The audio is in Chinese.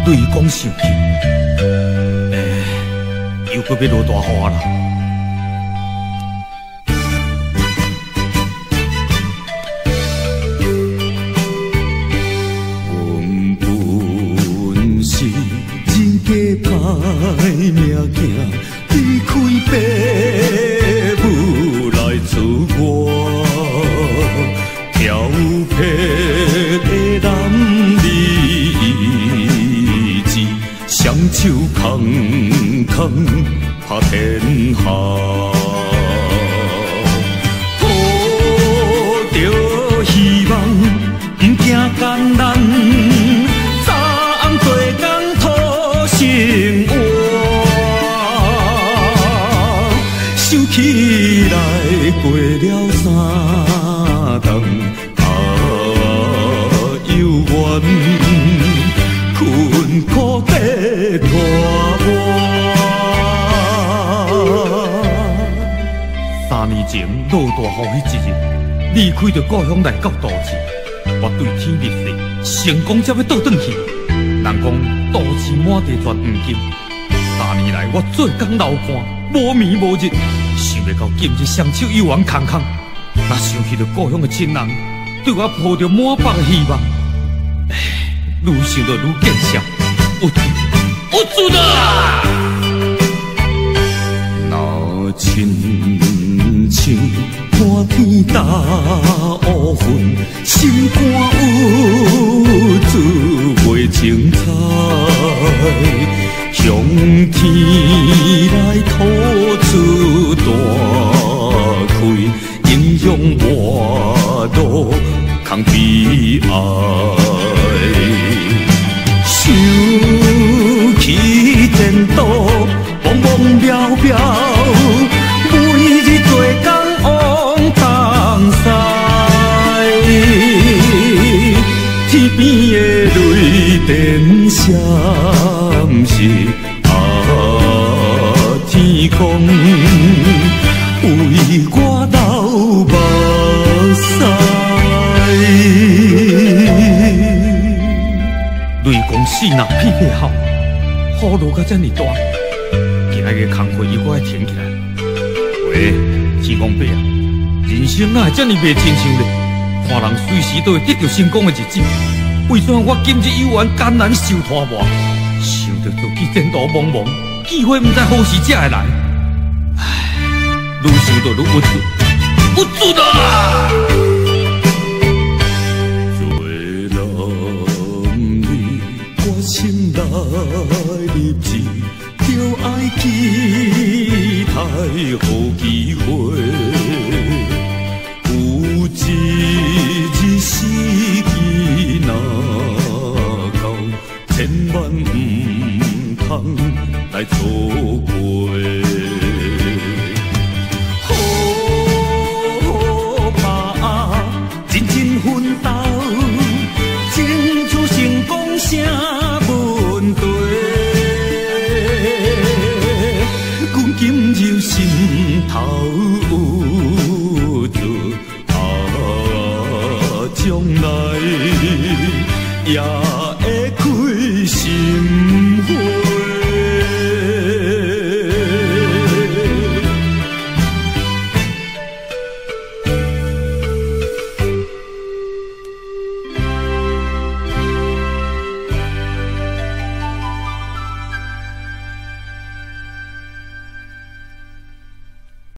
对伊讲生气，又搁要落大雨啦。阮本是人家歹命行，离开父母来自我，挑撇的男儿志，双手空空拍天下。抱着希望，不惊艰难，早暗做工讨生活，想起来过了3冬，犹原困苦在拖磨。3年前落大雨迄一日，离开着故乡来到都市，我对天立誓，成功才要倒转去。人讲都市满地钻黄金，3年来我做工流汗，无眠无日，想袂到今日双手犹原空空。若想起着故乡的亲人，对我抱着满腹的希望，愈想着愈见笑，有主啊！若亲像看天打乌云，心肝有滋袂精彩，向天来吐出大开，英雄活路空悲哀，想起前途茫茫渺渺，每日做工往东西，天边的雷电闪烁，天公为我流目泪。雷公死若屁屁好，雨落到这么大，今仔日工课又搁爱停起来。喂，天公伯啊，人生哪会这么袂亲像咧？看人随时都会得到成功的日子，为怎我今日犹原艰难受拖磨？想着自己前途茫茫，机会不知何时才会来。唉，愈想着愈无助，无助的啊！心内立志，就爱期待好机会，有一日时机若到，千万不通来错过。好吧，认真奋斗，争取成功声。今日心头有主，将来也。